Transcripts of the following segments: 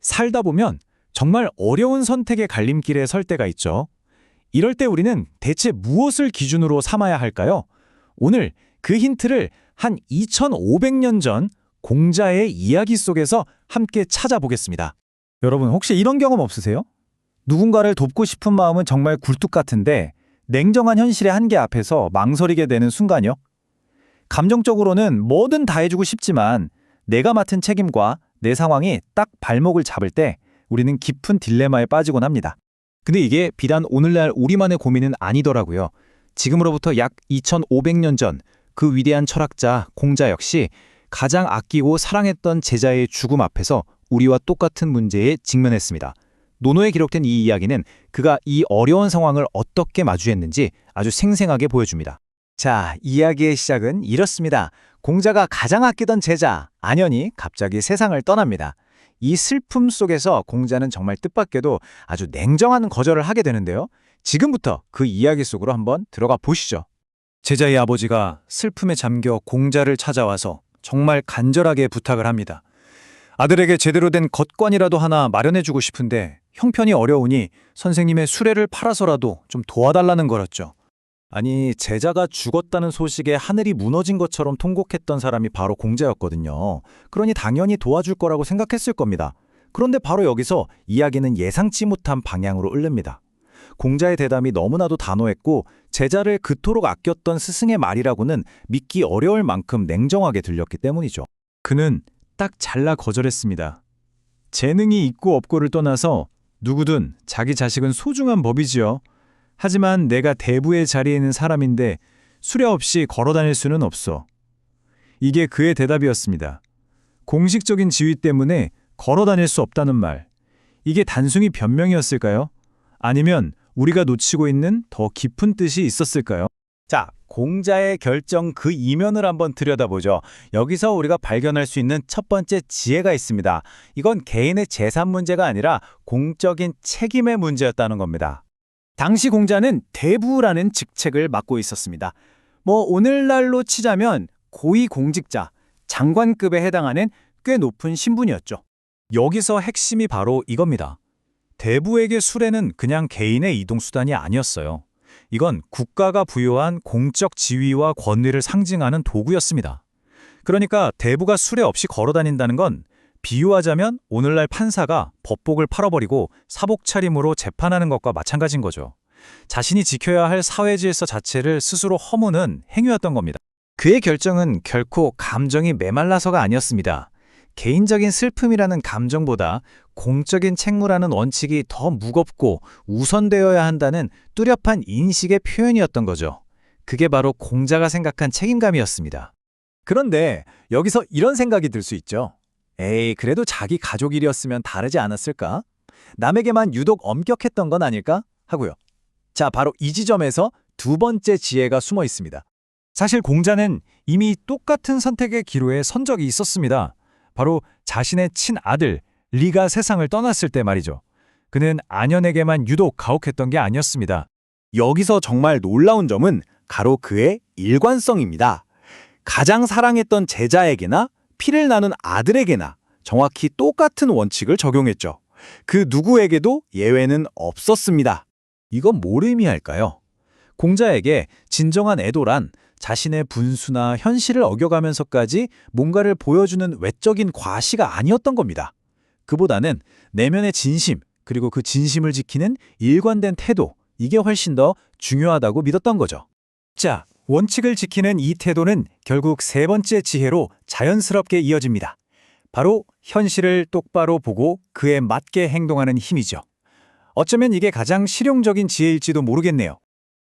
살다 보면 정말 어려운 선택의 갈림길에 설 때가 있죠. 이럴 때 우리는 대체 무엇을 기준으로 삼아야 할까요? 오늘 그 힌트를 한 2500년 전 공자의 이야기 속에서 함께 찾아보겠습니다. 여러분 혹시 이런 경험 없으세요? 누군가를 돕고 싶은 마음은 정말 굴뚝 같은데 냉정한 현실의 한계 앞에서 망설이게 되는 순간이요. 감정적으로는 뭐든 다 해주고 싶지만 내가 맡은 책임과 내 상황이 딱 발목을 잡을 때 우리는 깊은 딜레마에 빠지곤 합니다. 근데 이게 비단 오늘날 우리만의 고민은 아니더라고요. 지금으로부터 약 2500년 전 그 위대한 철학자 공자 역시 가장 아끼고 사랑했던 제자의 죽음 앞에서 우리와 똑같은 문제에 직면했습니다. 논어에 기록된 이 이야기는 그가 이 어려운 상황을 어떻게 마주했는지 아주 생생하게 보여줍니다. 자, 이야기의 시작은 이렇습니다. 공자가 가장 아끼던 제자 안현이 갑자기 세상을 떠납니다. 이 슬픔 속에서 공자는 정말 뜻밖에도 아주 냉정한 거절을 하게 되는데요. 지금부터 그 이야기 속으로 한번 들어가 보시죠. 제자의 아버지가 슬픔에 잠겨 공자를 찾아와서 정말 간절하게 부탁을 합니다. 아들에게 제대로 된 겉관이라도 하나 마련해주고 싶은데 형편이 어려우니 선생님의 수레를 팔아서라도 좀 도와달라는 거였죠. 아니, 제자가 죽었다는 소식에 하늘이 무너진 것처럼 통곡했던 사람이 바로 공자였거든요. 그러니 당연히 도와줄 거라고 생각했을 겁니다. 그런데 바로 여기서 이야기는 예상치 못한 방향으로 흐릅니다. 공자의 대답이 너무나도 단호했고 제자를 그토록 아꼈던 스승의 말이라고는 믿기 어려울 만큼 냉정하게 들렸기 때문이죠. 그는 딱 잘라 거절했습니다. 재능이 있고 없고를 떠나서 누구든 자기 자식은 소중한 법이지요. 하지만 내가 대부의 자리에 있는 사람인데 수레 없이 걸어 다닐 수는 없어. 이게 그의 대답이었습니다. 공식적인 지위 때문에 걸어 다닐 수 없다는 말. 이게 단순히 변명이었을까요? 아니면 우리가 놓치고 있는 더 깊은 뜻이 있었을까요? 자, 공자의 결정 그 이면을 한번 들여다보죠. 여기서 우리가 발견할 수 있는 첫 번째 지혜가 있습니다. 이건 개인의 재산 문제가 아니라 공적인 책임의 문제였다는 겁니다. 당시 공자는 대부라는 직책을 맡고 있었습니다. 오늘날로 치자면 고위공직자, 장관급에 해당하는 꽤 높은 신분이었죠. 여기서 핵심이 바로 이겁니다. 대부에게 수레는 그냥 개인의 이동수단이 아니었어요. 이건 국가가 부여한 공적 지위와 권위를 상징하는 도구였습니다. 그러니까 대부가 수레 없이 걸어 다닌다는 건 비유하자면 오늘날 판사가 법복을 팔아버리고 사복 차림으로 재판하는 것과 마찬가지인 거죠. 자신이 지켜야 할 사회 질서 자체를 스스로 허무는 행위였던 겁니다. 그의 결정은 결코 감정이 메말라서가 아니었습니다. 개인적인 슬픔이라는 감정보다 공적인 책무라는 원칙이 더 무겁고 우선되어야 한다는 뚜렷한 인식의 표현이었던 거죠. 그게 바로 공자가 생각한 책임감이었습니다. 그런데 여기서 이런 생각이 들 수 있죠. 에이, 그래도 자기 가족 일이었으면 다르지 않았을까? 남에게만 유독 엄격했던 건 아닐까? 하고요. 자, 바로 이 지점에서 두 번째 지혜가 숨어 있습니다. 사실 공자는 이미 똑같은 선택의 기로에 선 적이 있었습니다. 바로 자신의 친아들 리가 세상을 떠났을 때 말이죠. 그는 안현에게만 유독 가혹했던 게 아니었습니다. 여기서 정말 놀라운 점은 바로 그의 일관성입니다. 가장 사랑했던 제자에게나 피를 나눈 아들에게나 정확히 똑같은 원칙을 적용했죠. 그 누구에게도 예외는 없었습니다. 이건 뭘 의미할까요? 공자에게 진정한 애도란 자신의 분수나 현실을 어겨가면서까지 뭔가를 보여주는 외적인 과시가 아니었던 겁니다. 그보다는 내면의 진심, 그리고 그 진심을 지키는 일관된 태도, 이게 훨씬 더 중요하다고 믿었던 거죠. 자, 원칙을 지키는 이 태도는 결국 세 번째 지혜로 자연스럽게 이어집니다. 바로 현실을 똑바로 보고 그에 맞게 행동하는 힘이죠. 어쩌면 이게 가장 실용적인 지혜일지도 모르겠네요.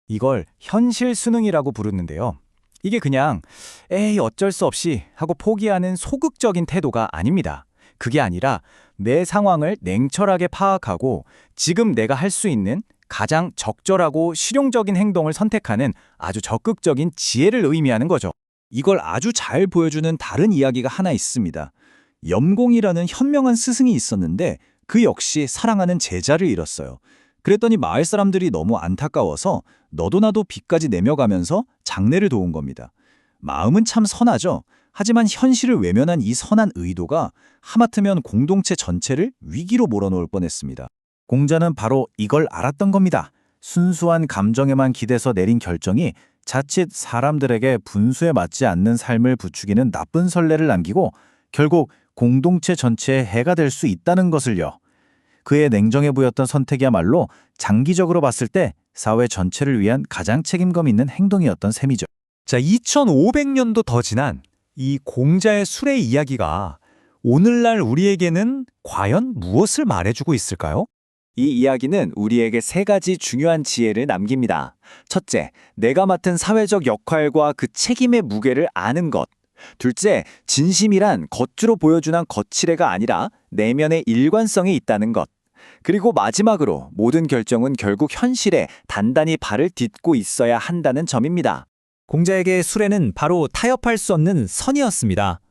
이걸 현실 수능이라고 부르는데요. 이게 그냥 에이 어쩔 수 없이 하고 포기하는 소극적인 태도가 아닙니다. 그게 아니라 내 상황을 냉철하게 파악하고 지금 내가 할 수 있는 가장 적절하고 실용적인 행동을 선택하는 아주 적극적인 지혜를 의미하는 거죠. 이걸 아주 잘 보여주는 다른 이야기가 하나 있습니다. 염공이라는 현명한 스승이 있었는데 그 역시 사랑하는 제자를 잃었어요. 그랬더니 마을 사람들이 너무 안타까워서 너도 나도 빚까지 내며가면서 장례를 도운 겁니다. 마음은 참 선하죠. 하지만 현실을 외면한 이 선한 의도가 하마터면 공동체 전체를 위기로 몰아넣을 뻔했습니다. 공자는 바로 이걸 알았던 겁니다. 순수한 감정에만 기대서 내린 결정이 자칫 사람들에게 분수에 맞지 않는 삶을 부추기는 나쁜 선례를 남기고 결국 공동체 전체에 해가 될 수 있다는 것을요. 그의 냉정해 보였던 선택이야말로 장기적으로 봤을 때 사회 전체를 위한 가장 책임감 있는 행동이었던 셈이죠. 자, 2500년도 더 지난 이 공자의 수레 이야기가 오늘날 우리에게는 과연 무엇을 말해주고 있을까요? 이 이야기는 우리에게 세 가지 중요한 지혜를 남깁니다. 첫째, 내가 맡은 사회적 역할과 그 책임의 무게를 아는 것. 둘째, 진심이란 겉으로 보여주는 거칠애가 아니라 내면의 일관성이 있다는 것. 그리고 마지막으로 모든 결정은 결국 현실에 단단히 발을 딛고 있어야 한다는 점입니다. 공자에게 수레는 바로 타협할 수 없는 선이었습니다.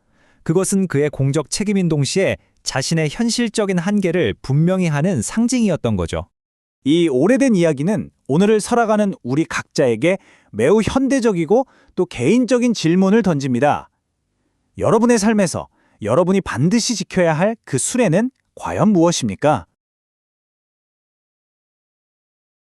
그것은 그의 공적 책임인 동시에 자신의 현실적인 한계를 분명히 하는 상징이었던 거죠. 이 오래된 이야기는 오늘을 살아가는 우리 각자에게 매우 현대적이고 또 개인적인 질문을 던집니다. 여러분의 삶에서 여러분이 반드시 지켜야 할 그 수레는 과연 무엇입니까?